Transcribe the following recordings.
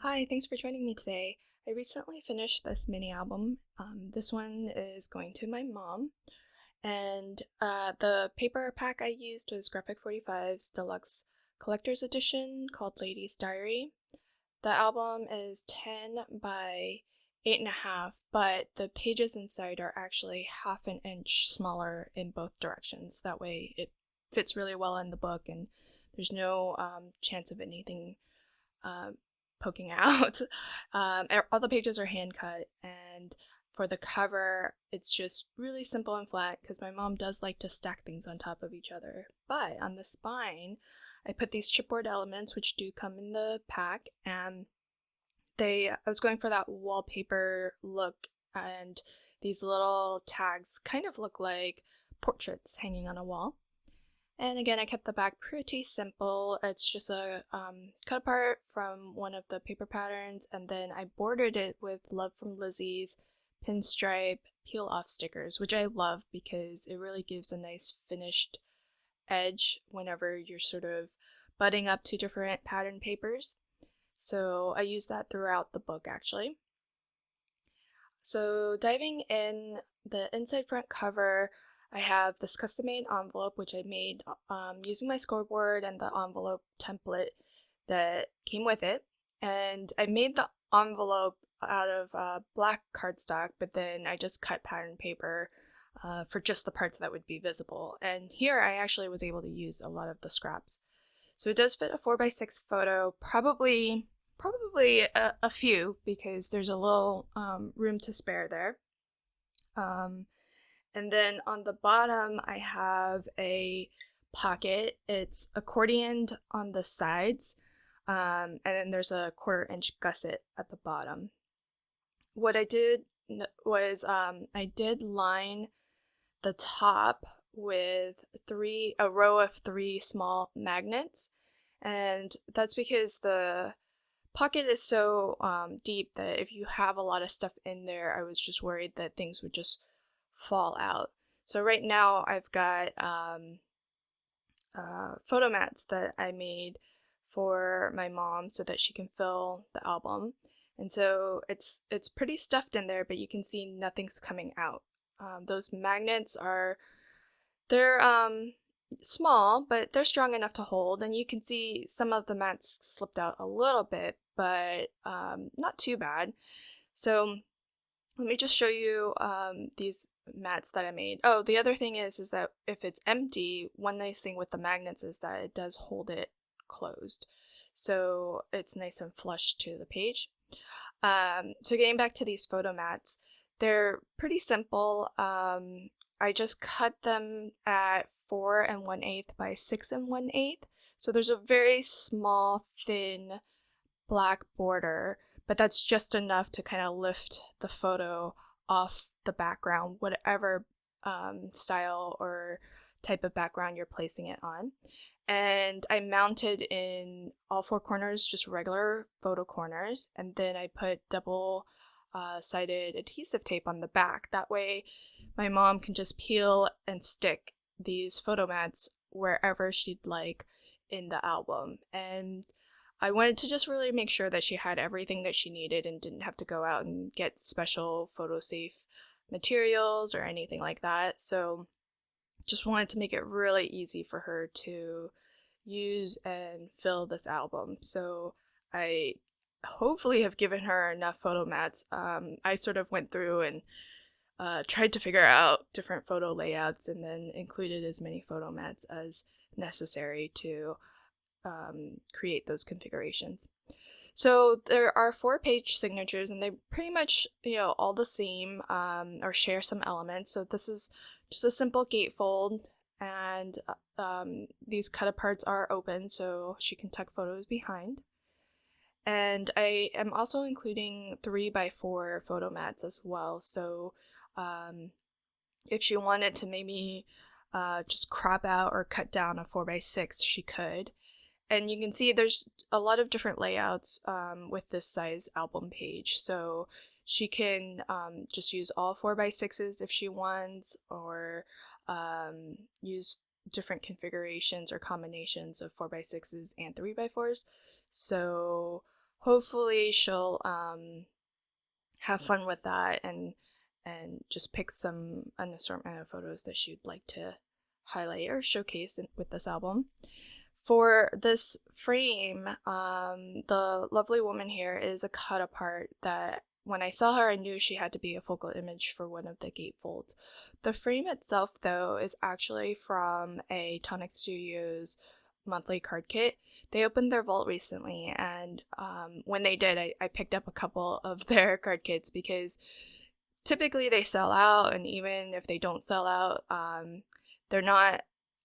Hi, thanks for joining me today. I recently finished this mini album. This one is going to my mom, and the paper pack I used was Graphic 45's Deluxe Collector's Edition called Lady's Diary. The album is 10 by 8.5, but the pages inside are actually half an inch smaller in both directions. That way it fits really well in the book, and there's no chance of anything poking out. All the pages are hand cut, and for the cover, it's just really simple and flat because my mom does like to stack things on top of each other. But on the spine, I put these chipboard elements, which do come in the pack, and I was going for that wallpaper look, and these little tags kind of look like portraits hanging on a wall. And again, I kept the back pretty simple. It's just a cut apart from one of the paper patterns, and then I bordered it with Love from Lizzie's pinstripe peel off stickers, which I love because it really gives a nice finished edge whenever you're sort of butting up to different pattern papers. So I use that throughout the book actually. So diving in, the inside front cover, I have this custom-made envelope which I made using my scoreboard and the envelope template that came with it. And I made the envelope out of black cardstock, but then I just cut pattern paper for just the parts that would be visible. And here I actually was able to use a lot of the scraps. So it does fit a 4x6 photo, probably a few, because there's a little room to spare there. And then on the bottom, I have a pocket. It's accordioned on the sides, and then there's a 1/4-inch gusset at the bottom. What I did was I did line the top with a row of 3 small magnets, and that's because the pocket is so deep that if you have a lot of stuff in there, I was just worried that things would just fall out. So right now I've got photo mats that I made for my mom so that she can fill the album. And so it's pretty stuffed in there, but you can see nothing's coming out. Those magnets they're small, but they're strong enough to hold, and you can see some of the mats slipped out a little bit, but not too bad. So let me just show you these mats that I made. Oh, the other thing is that if it's empty, one nice thing with the magnets is that it does hold it closed. So it's nice and flush to the page. So getting back to these photo mats, they're pretty simple. I just cut them at 4 1/8 by 6 1/8. So there's a very small, thin black border, but that's just enough to kind of lift the photo off the background, whatever style or type of background you're placing it on. And I mounted in all 4 corners just regular photo corners, and then I put double sided adhesive tape on the back. That way my mom can just peel and stick these photo mats wherever she'd like in the album. And I wanted to just really make sure that she had everything that she needed and didn't have to go out and get special photo safe materials or anything like that. So just wanted to make it really easy for her to use and fill this album. So I hopefully have given her enough photo mats. I sort of went through and tried to figure out different photo layouts and then included as many photo mats as necessary to create those configurations. So there are 4 page signatures, and they pretty much, all the same, or share some elements. So this is just a simple gatefold, and these cut aparts are open so she can tuck photos behind. And I am also including 3x4 photo mats as well. So if she wanted to maybe just crop out or cut down a 4x6, she could. And you can see there's a lot of different layouts with this size album page. So she can just use all 4x6s if she wants, or use different configurations or combinations of 4x6s and 3x4s. So hopefully she'll have fun with that and just pick an assortment of photos that she'd like to highlight or showcase with this album. For this frame, the lovely woman here is a cut apart that when I saw her, I knew she had to be a focal image for one of the gatefolds. The frame itself, though, is actually from a Tonic Studios monthly card kit. They opened their vault recently, and when they did, I picked up a couple of their card kits because typically they sell out, and even if they don't sell out, they're not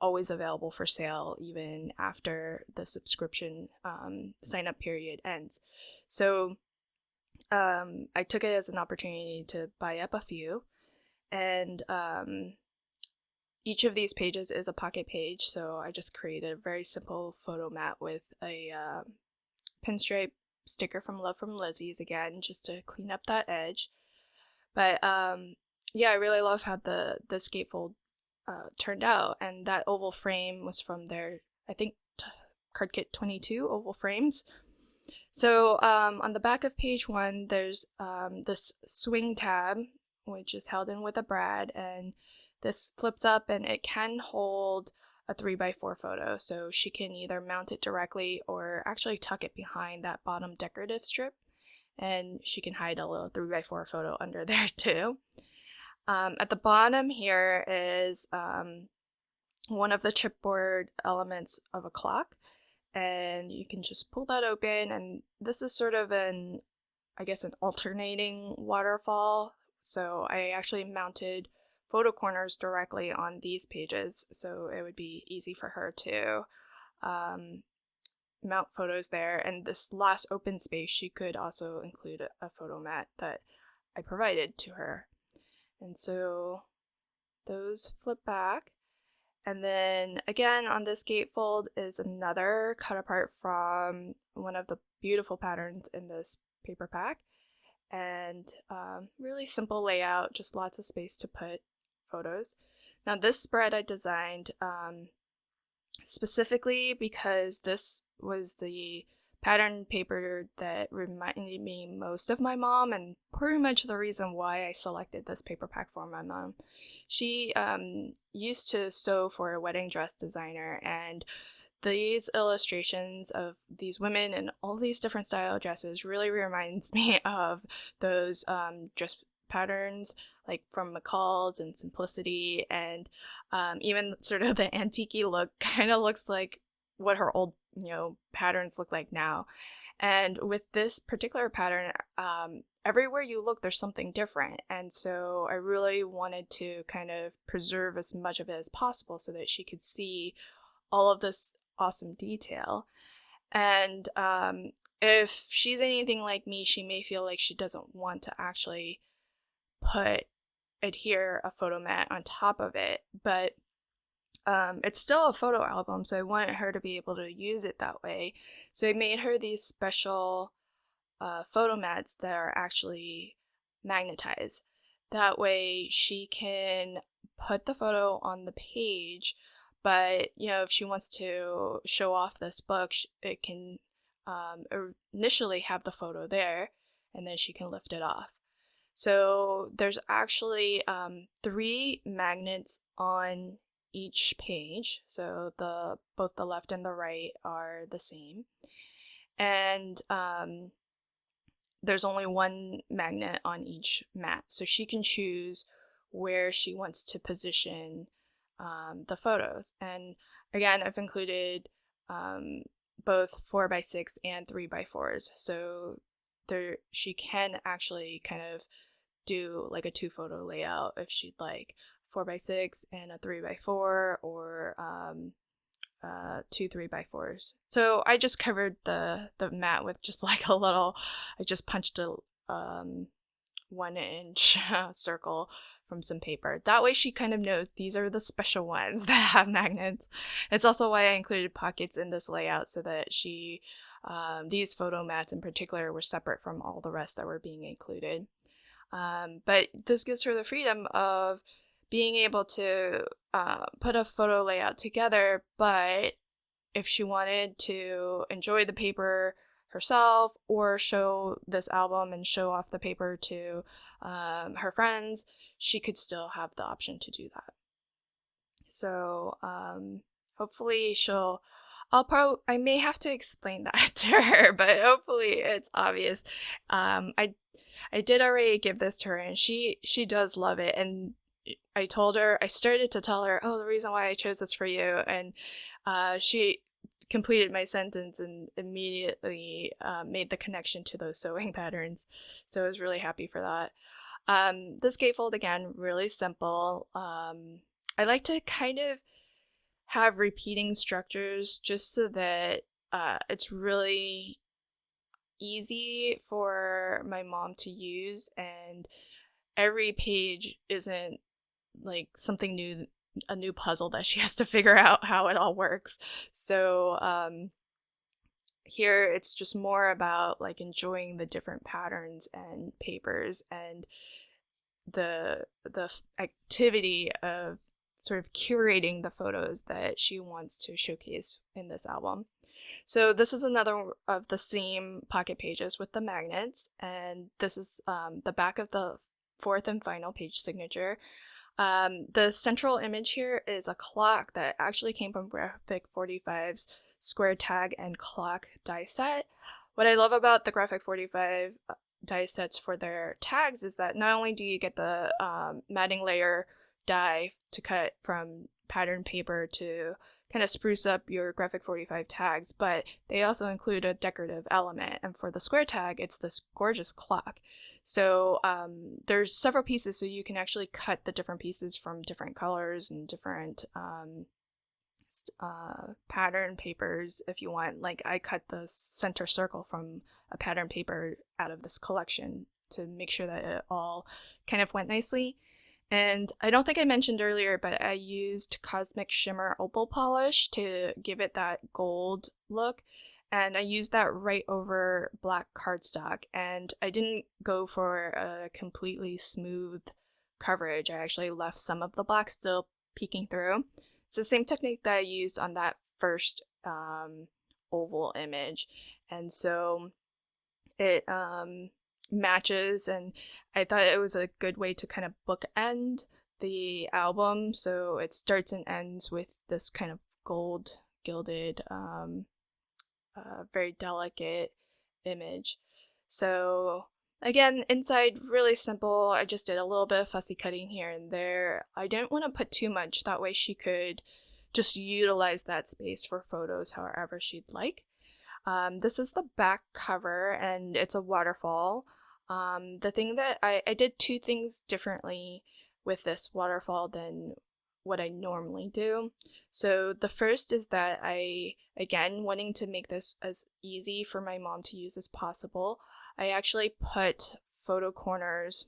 always available for sale even after the subscription sign-up period ends. So I took it as an opportunity to buy up a few, and each of these pages is a pocket page, so I just created a very simple photo mat with a pinstripe sticker from Love from Lizzie's again, just to clean up that edge. But yeah, I really love how this gatefold turned out, and that oval frame was from their, I think, card kit 22 oval frames. So on the back of page 1, there's this swing tab, which is held in with a brad, and this flips up and it can hold a 3x4 photo, so she can either mount it directly or actually tuck it behind that bottom decorative strip, and she can hide a little 3x4 photo under there too. At the bottom here is one of the chipboard elements of a clock, and you can just pull that open, and this is sort of an alternating waterfall. So I actually mounted photo corners directly on these pages, so it would be easy for her to mount photos there. And this last open space, she could also include a photo mat that I provided to her. And so those flip back. And then again on this gatefold is another cut apart from one of the beautiful patterns in this paper pack. And really simple layout, just lots of space to put photos. Now this spread I designed specifically because this was the pattern paper that reminded me most of my mom, and pretty much the reason why I selected this paper pack for my mom. She used to sew for a wedding dress designer, and these illustrations of these women in all these different style dresses really reminds me of those dress patterns like from McCall's and Simplicity, and even sort of the antique look kind of looks like what her old patterns look like now. And with this particular pattern, everywhere you look there's something different, and so I really wanted to kind of preserve as much of it as possible so that she could see all of this awesome detail. And if she's anything like me, she may feel like she doesn't want to actually adhere a photo mat on top of it, but it's still a photo album, so I wanted her to be able to use it that way. So I made her these special photo mats that are actually magnetized. That way she can put the photo on the page, but if she wants to show off this book, it can initially have the photo there, and then she can lift it off. So there's actually 3 magnets on each page, so both the left and the right are the same, and there's only 1 magnet on each mat, so she can choose where she wants to position the photos. And again, I've included both 4x6 and 3x4s, so she can actually kind of do like a 2 photo layout if she'd like, 4x6 and a 3x4, or 2 3x4s. So I just covered the mat with just like I just punched a 1-inch circle from some paper. That way she kind of knows these are the special ones that have magnets. It's also why I included pockets in this layout, so that these photo mats in particular were separate from all the rest that were being included. But this gives her the freedom of being able to put a photo layout together, but if she wanted to enjoy the paper herself or show this album and show off the paper to her friends, she could still have the option to do that. So hopefully I may have to explain that to her, but hopefully it's obvious. I did already give this to her, and she does love it. And I started to tell her, oh, the reason why I chose this for you, and she completed my sentence and immediately made the connection to those sewing patterns. So I was really happy for that. This gatefold, again, really simple. I like to kind of have repeating structures just so that it's really easy for my mom to use, and every page isn't like something new, a new puzzle that she has to figure out how it all works. So here it's just more about like enjoying the different patterns and papers and the activity of sort of curating the photos that she wants to showcase in this album. So this is another of the same pocket pages with the magnets, and this is the back of the fourth and final page signature. The central image here is a clock that actually came from Graphic 45's square tag and clock die set. What I love about the Graphic 45 die sets for their tags is that not only do you get the matting layer die to cut from pattern paper to kind of spruce up your Graphic 45 tags, but they also include a decorative element. And for the square tag, it's this gorgeous clock. So there's several pieces, so you can actually cut the different pieces from different colors and different pattern papers if you want. Like I cut the center circle from a pattern paper out of this collection to make sure that it all kind of went nicely. And I don't think I mentioned earlier, but I used Cosmic Shimmer Opal Polish to give it that gold look. And I used that right over black cardstock. And I didn't go for a completely smooth coverage. I actually left some of the black still peeking through. It's the same technique that I used on that first oval image. And so it matches, and I thought it was a good way to kind of bookend the album. So it starts and ends with this kind of gold gilded, very delicate image. So again, inside really simple. I just did a little bit of fussy cutting here and there. I didn't want to put too much, that way she could just utilize that space for photos however she'd like. This is the back cover, and it's a waterfall. The thing that I did two things differently with this waterfall than what I normally do. So the first is that I, again, wanting to make this as easy for my mom to use as possible, I actually put photo corners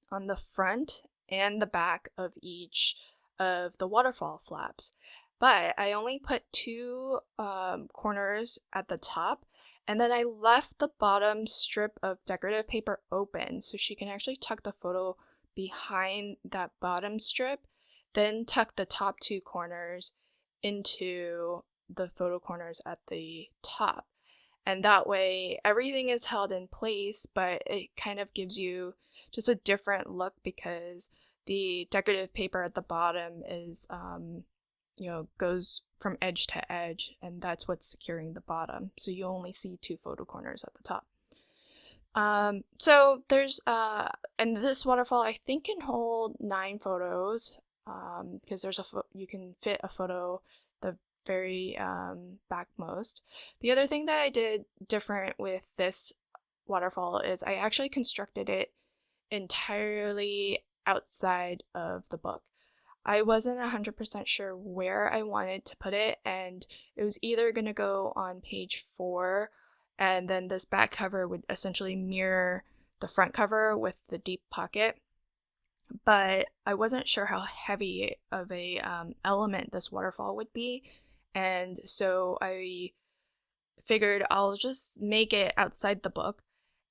on the front and the back of each of the waterfall flaps. But I only put two corners at the top, and then I left the bottom strip of decorative paper open so she can actually tuck the photo behind that bottom strip, then tuck the top two corners into the photo corners at the top. And that way everything is held in place, but it kind of gives you just a different look because the decorative paper at the bottom is goes from edge to edge, and that's what's securing the bottom. So you only see two photo corners at the top. So there's, and this waterfall I think can hold 9 photos, because there's you can fit a photo the very backmost. The other thing that I did different with this waterfall is I actually constructed it entirely outside of the book. I wasn't 100% sure where I wanted to put it, and it was either going to go on page 4, and then this back cover would essentially mirror the front cover with the deep pocket, but I wasn't sure how heavy of a element this waterfall would be, and so I figured I'll just make it outside the book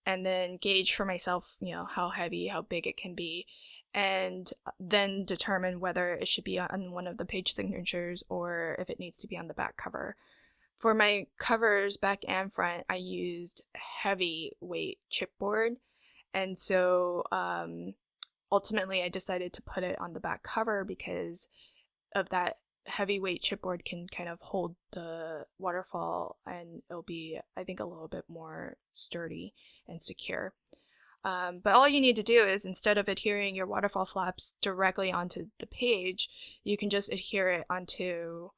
and then gauge for myself, how heavy, how big it can be, and then determine whether it should be on one of the page signatures or if it needs to be on the back cover. For my covers, back and front, I used heavyweight chipboard, and so ultimately I decided to put it on the back cover because of that heavyweight chipboard can kind of hold the waterfall, and it'll be, I think, a little bit more sturdy and secure. But all you need to do is, instead of adhering your waterfall flaps directly onto the page, you can just adhere it onto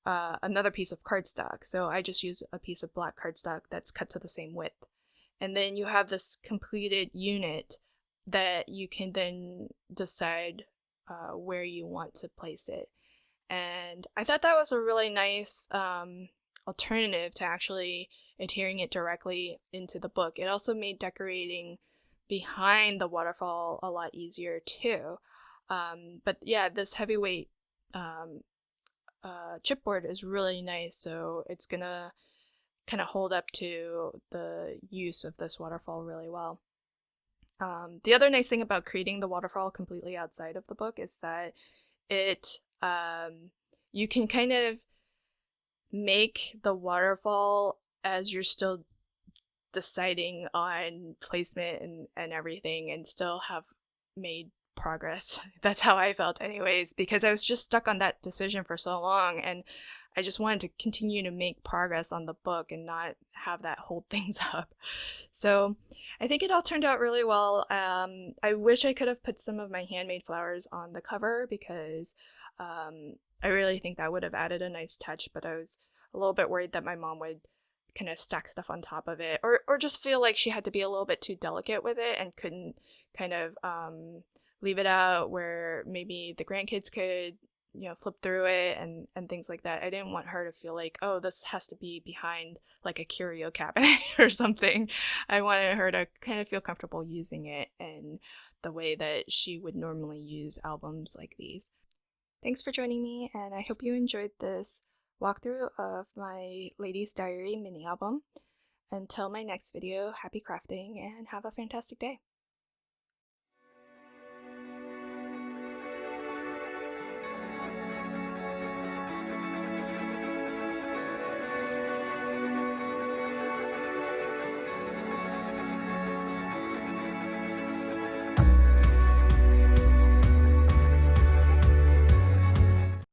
another piece of cardstock. So I just use a piece of black cardstock that's cut to the same width. And then you have this completed unit that you can then decide where you want to place it. And I thought that was a really nice alternative to actually adhering it directly into the book. It also made decorating behind the waterfall a lot easier too. But yeah, this heavyweight chipboard is really nice, so it's gonna kind of hold up to the use of this waterfall really well. The other nice thing about creating the waterfall completely outside of the book is that you can kind of make the waterfall as you're still deciding on placement and everything, and still have made progress. That's how I felt anyways, because I was just stuck on that decision for so long, and I just wanted to continue to make progress on the book and not have that hold things up. So I think it all turned out really well. I wish I could have put some of my handmade flowers on the cover, because I really think that would have added a nice touch, but I was a little bit worried that my mom would kind of stack stuff on top of it, or just feel like she had to be a little bit too delicate with it and couldn't kind of leave it out where maybe the grandkids could, flip through it and things like that. I didn't want her to feel like, oh, this has to be behind like a curio cabinet or something. I wanted her to kind of feel comfortable using it in the way that she would normally use albums like these. Thanks for joining me, and I hope you enjoyed this walkthrough of my Ladies Diary mini album. Until my next video, happy crafting and have a fantastic day.